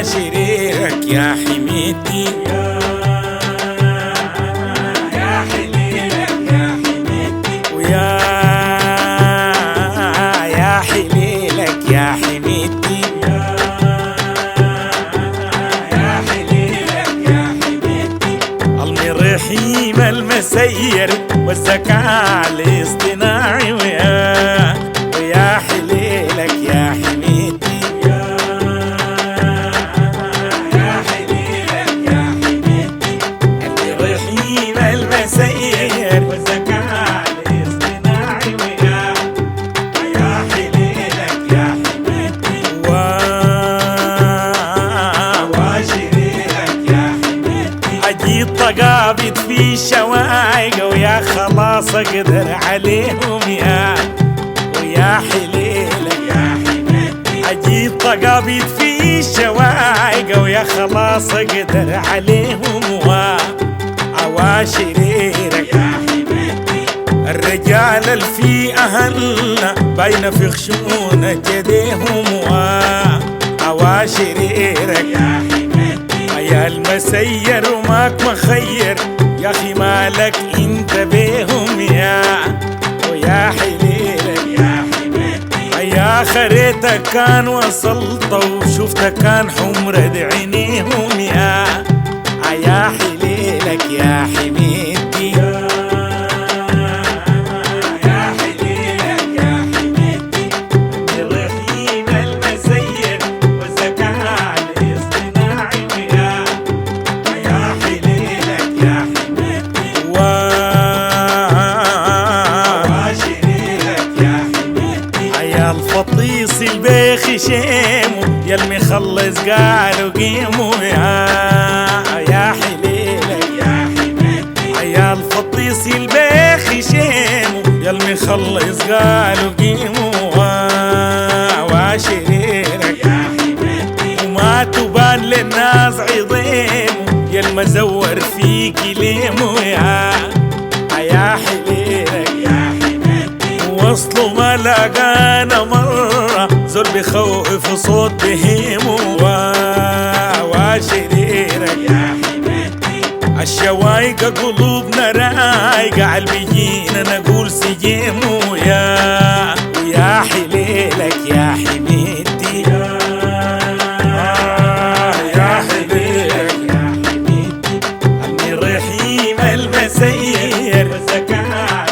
وشريرك يا حميتي، يا حليلك يا حميتي، ويا حليلك يا حميتي، يا حليلك يا حميتي، المرحيم المسير والذكاء الاصطناعي، ويا حليلك يا حميتي، يا حليلك يا حميتي، المرحيم المسير والذكاء الاصطناعي، ويا حليلك يا حميتي، وشريرك يا حميتي، اجيب طقابت في شوايق ويا خلاص اقدر عليهم، ويا حليلك يا حميتي، اجيب طقابت في شوايق ويا خلاص اقدر عليهم، وشريرك يا حميتي، الرجال الفي اهلنا باينه في خشونه جديهم، وشريرك يا حميتي، يا المسير وماك مخير يا اخي مالك انت بيهم، ويا حليلك يا حميتي، يا خريتك كان وصلت وشفتك كان حمرة عينيهم، يا حليلك يا حميتي، يا حليلك يا حميتي، الرحيم المسير والذكاء الاصطناعي، ويا حليلك يا حميتي، وشريرك يا حميتي، يا الفطيس البيخي شيمو يا المخلص قالوا قيموا، يا حليلك يا حميتي، يا الفطيس البيخي شيمو يا المخلص قالوا قيموا، وشريرك يا حميتي، وما تبان للناس عظيمو يا المزور فيك ليمو، يا حليلك يا حميتي، وصلوا ما لقانا مرة زول بخوف صوت بهيمو، وشريرك يا حميتي، الشوايقة قلوبنا رايقة عالبيجينا نقول سجيمو، ويا حليلك يا حميتي، يا حليلك يا حميتي، المرحيم المسير والذكاء